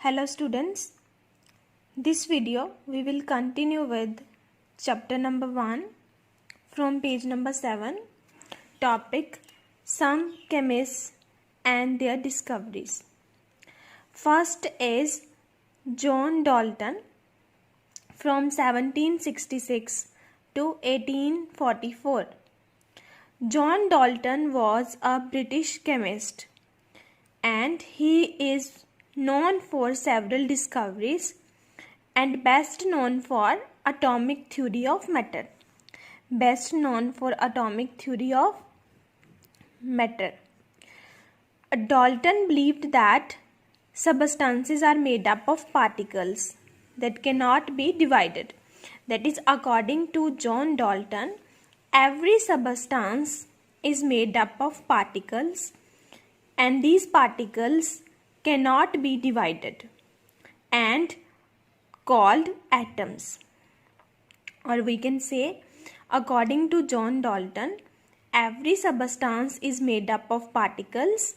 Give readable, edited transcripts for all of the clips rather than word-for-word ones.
Hello students, this video we will continue with chapter number 1 from page number 7, topic Some Chemists and Their Discoveries. First is John Dalton from 1766 to 1844. John Dalton was a British chemist and he is known for several discoveries and best known for atomic theory of matter. Dalton believed that substances are made up of particles that cannot be divided. That is, according to John Dalton, every substance is made up of particles and these particles cannot be divided and called atoms. Or we can say, according to John Dalton, every substance is made up of particles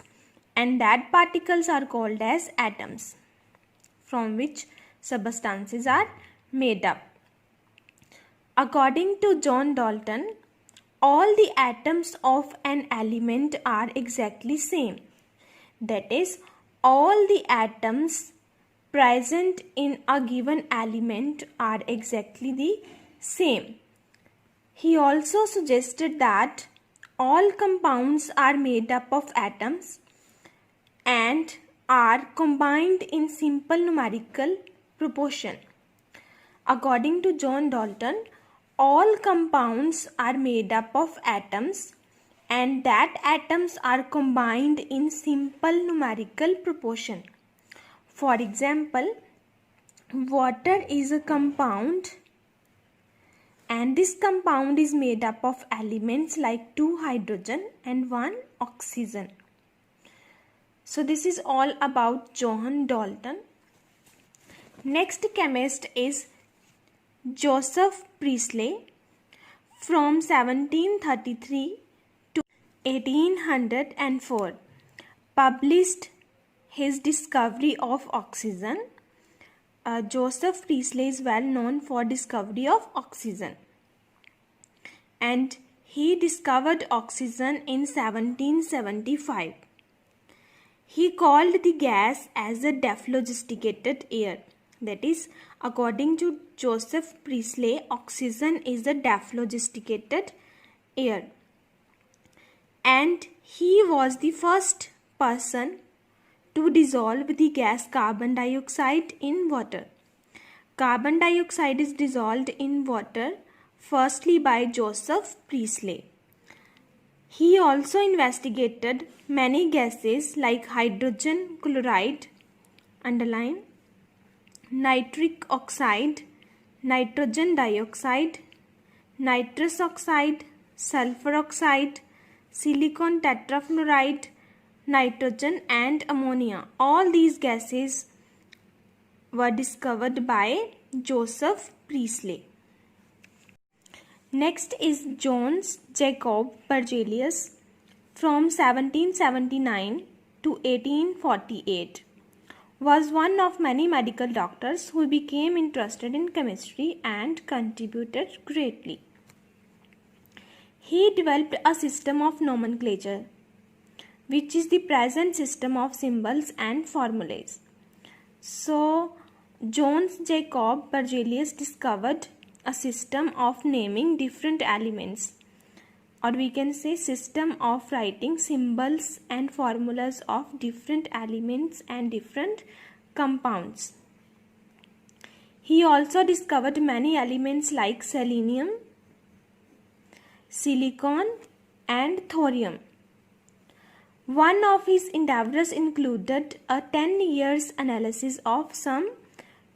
and that particles are called as atoms, from which substances are made up. According to John Dalton, all the atoms of an element are exactly same. That is, all the atoms present in a given element are exactly the same. He also suggested that all compounds are made up of atoms and are combined in simple numerical proportion. According to John Dalton, all compounds are made up of atoms and that atoms are combined in simple numerical proportion. For example, water is a compound and this compound is made up of elements like 2 hydrogen and 1 oxygen. So this is all about John Dalton. Next chemist is Joseph Priestley from 1733 to 1804. Published his discovery of oxygen. Joseph Priestley is well known for discovery of oxygen and he discovered oxygen in 1775. He called the gas as a dephlogisticated air. That is, according to Joseph Priestley, oxygen is a dephlogisticated air. And he was the first person to dissolve the gas carbon dioxide in water. Carbon dioxide is dissolved in water firstly by Joseph Priestley. He also investigated many gases like hydrogen chloride, underline, nitric oxide, nitrogen dioxide, nitrous oxide, sulfur oxide, silicon tetrafluoride, nitrogen and ammonia. All these gases were discovered by Joseph Priestley. Next is Johannes Jacob Berzelius from 1779 to 1848. Was one of many medical doctors who became interested in chemistry and contributed greatly. He developed a system of nomenclature, which is the present system of symbols and formulas. So, Johannes Jacob Berzelius discovered a system of naming different elements, or we can say system of writing symbols and formulas of different elements and different compounds. He also discovered many elements like selenium, silicon and thorium. One of his endeavors included a 10 years analysis of some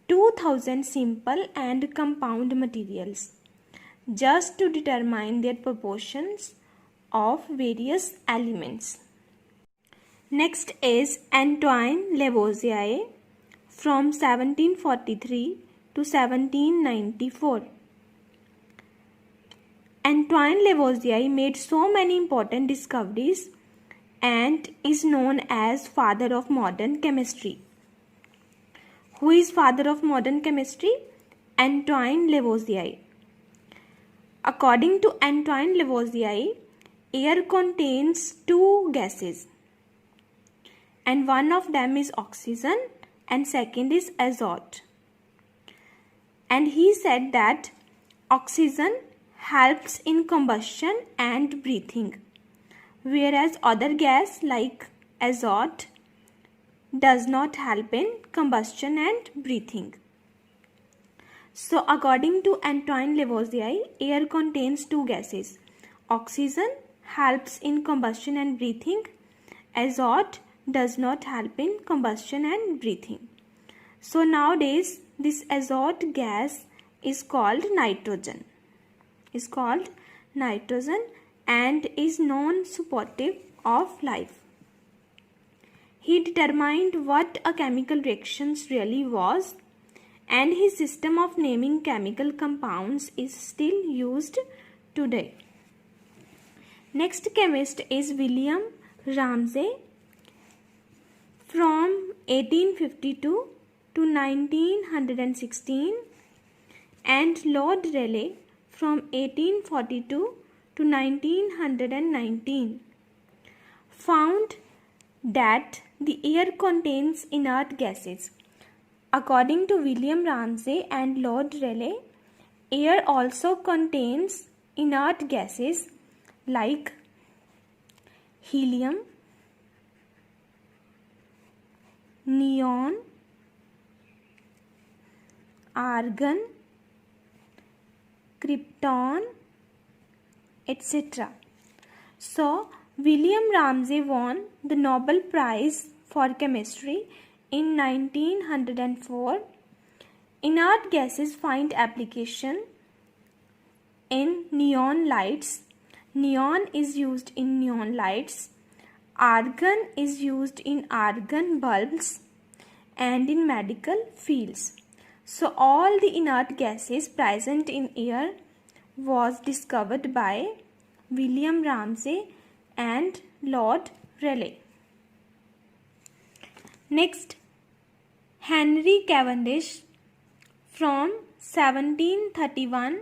2000 simple and compound materials just to determine their proportions of various elements. Next is Antoine Lavoisier from 1743 to 1794. Antoine Lavoisier made so many important discoveries and is known as father of modern chemistry. Who is father of modern chemistry? Antoine Lavoisier. According to Antoine Lavoisier, air contains two gases, and one of them is oxygen and second is azote. And he said that oxygen helps in combustion and breathing, whereas other gas like azote does not help in combustion and breathing. So according to Antoine Lavoisier, air contains two gases. Oxygen helps in combustion and breathing. Azote does not help in combustion and breathing. So nowadays this azote gas is called nitrogen. And is non-supportive of life. He determined what a chemical reaction really was, and his system of naming chemical compounds is still used today. Next chemist is William Ramsay from 1852 to 1916 and Lord Rayleigh from 1842 to 1919 found that the air contains inert gases. According to William Ramsay and Lord Rayleigh, air also contains inert gases like helium, neon, argon, krypton, etc. So, William Ramsay won the Nobel Prize for Chemistry in 1904. Inert gases find application in neon lights. Neon is used in neon lights. Argon is used in argon bulbs and in medical fields. So all the inert gases present in air was discovered by William Ramsay and Lord Rayleigh. Next, Henry Cavendish from 1731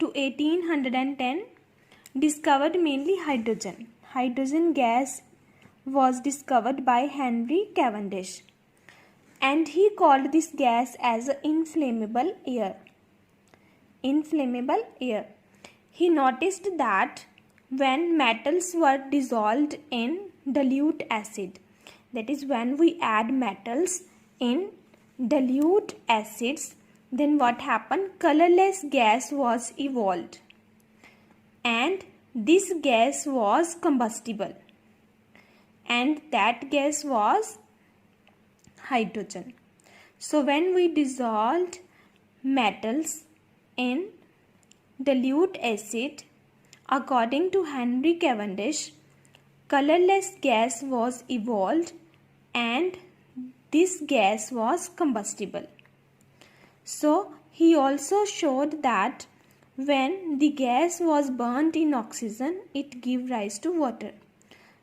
to 1810 discovered mainly hydrogen. Hydrogen gas was discovered by Henry Cavendish, and he called this gas as inflammable air. Inflammable air. He noticed that when metals were dissolved in dilute acid, that is when we add metals in dilute acids, then what happened? Colorless gas was evolved, and this gas was combustible, and that gas was hydrogen. So when we dissolved metals in dilute acid, according to Henry Cavendish, colorless gas was evolved and this gas was combustible. So he also showed that when the gas was burnt in oxygen, it gave rise to water.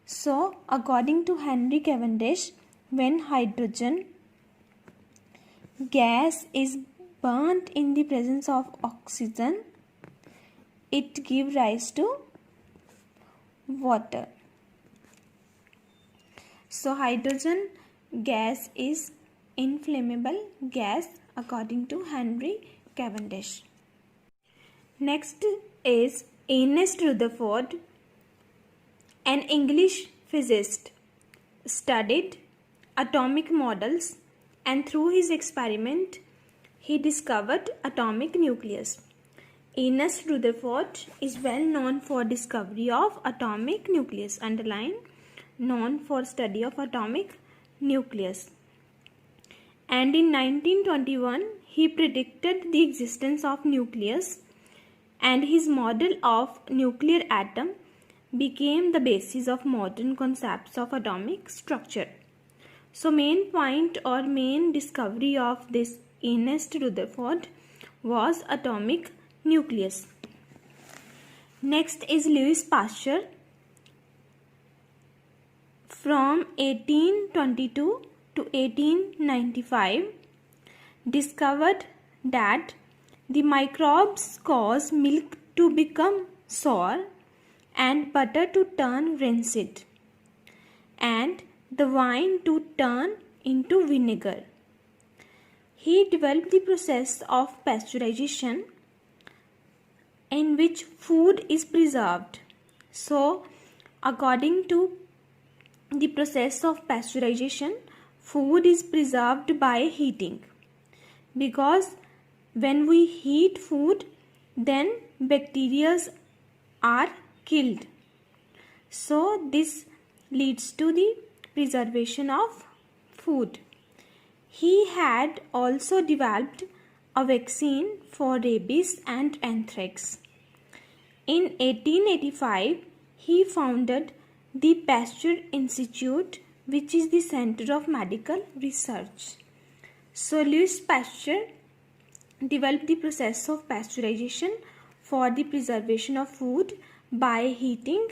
So according to Henry Cavendish, when hydrogen gas is burnt in the presence of oxygen, it gives rise to water. So hydrogen gas is inflammable gas according to Henry Cavendish. Next is Ernest Rutherford, an English physicist, studied atomic models, and through his experiment he discovered atomic nucleus. Ernest Rutherford is well known for discovery of atomic nucleus. Underline, known for study of atomic nucleus. And in 1921 he predicted the existence of nucleus, and his model of nuclear atom became the basis of modern concepts of atomic structure. So main point or main discovery of this Ernest Rutherford was atomic nucleus. Next is Louis Pasteur from 1822 to 1895. discovered that the microbes cause milk to become sour and butter to turn rancid and the wine to turn into vinegar. He developed the process of pasteurization in which food is preserved. So, according to the process of pasteurization, food is preserved by heating, because when we heat food, then bacteria are killed. So this leads to the preservation of food. He had also developed a vaccine for rabies and anthrax. In 1885, he founded the Pasteur Institute, which is the center of medical research. So Louis Pasteur developed the process of pasteurization for the preservation of food by heating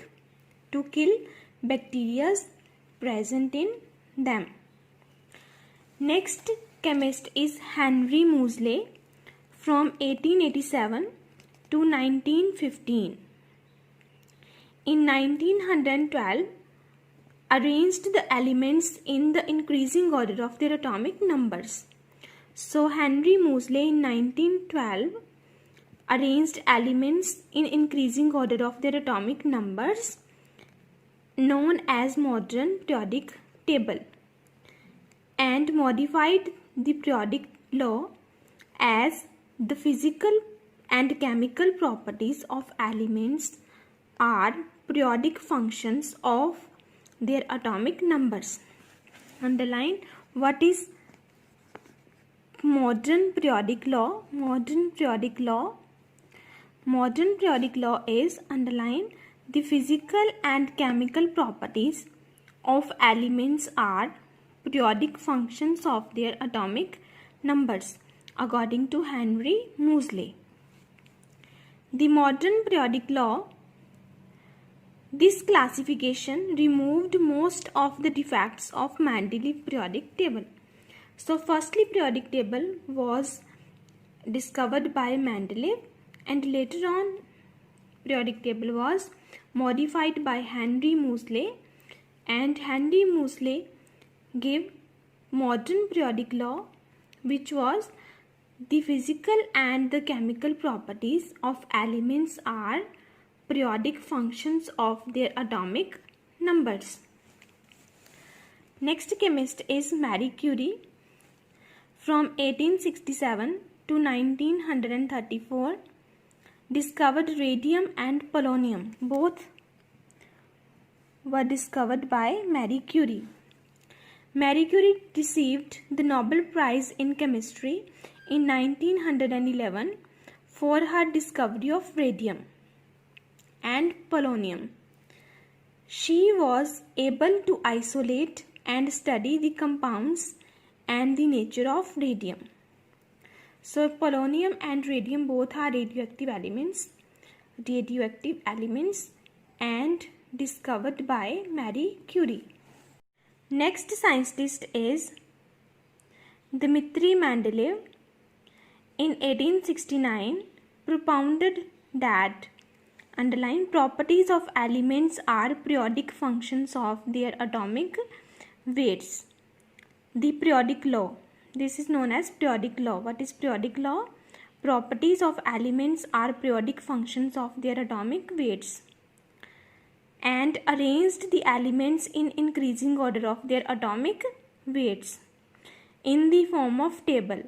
to kill bacteria present in them. Next chemist is Henry Moseley from 1887 to 1915. In 1912, arranged the elements in the increasing order of their atomic numbers. So Henry Moseley in 1912 arranged elements in increasing order of their atomic numbers, known as modern periodic table, and modified the periodic law as the physical and chemical properties of elements are periodic functions of their atomic numbers. Underline what is modern periodic law. Modern periodic law is, underline, the physical and chemical properties of elements are periodic functions of their atomic numbers, according to Henry Moseley. The modern periodic law, this classification removed most of the defects of Mendeleev periodic table. So firstly, periodic table was discovered by Mendeleev, and later on periodic table was modified by Henry Moseley, and Henry Moseley gave modern periodic law, which was the physical and the chemical properties of elements are periodic functions of their atomic numbers. Next chemist is Marie Curie from 1867 to 1934, discovered radium and polonium. Both were discovered by Marie Curie. Marie Curie received the Nobel Prize in Chemistry in 1911 for her discovery of radium and polonium. She was able to isolate and study the compounds and the nature of radium. So polonium and radium both are radioactive elements and discovered by Marie Curie. Next scientist is Dmitry Mendeleev. In 1869, propounded that, underline, properties of elements are periodic functions of their atomic weights. The periodic law, this is known as periodic law. What is periodic law? Properties of elements are periodic functions of their atomic weights, and arranged the elements in increasing order of their atomic weights in the form of table,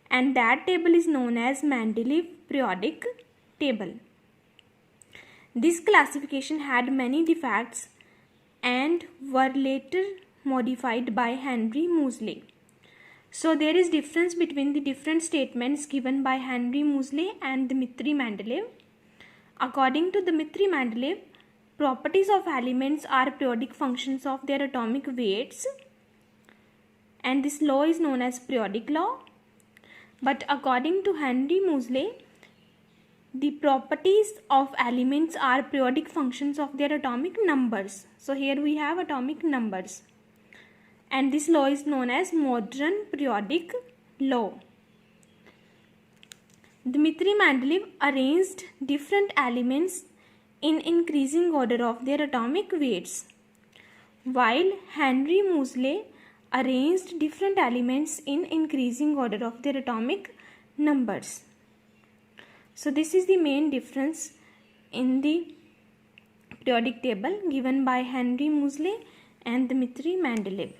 and that table is known as Mendeleev periodic table. This classification had many defects and were later modified by Henry Moseley. So there is difference between the different statements given by Henry Moseley and Dmitry Mendeleev. According to Dmitry Mendeleev, properties of elements are periodic functions of their atomic weights, and this law is known as periodic law. But according to Henry Moseley, the properties of elements are periodic functions of their atomic numbers. So here we have atomic numbers, and this law is known as modern periodic law. Dmitry Mendeleev arranged different elements in increasing order of their atomic weights, while Henry Moseley arranged different elements in increasing order of their atomic numbers. So this is the main difference in the periodic table given by Henry Moseley and Dmitry Mendeleev.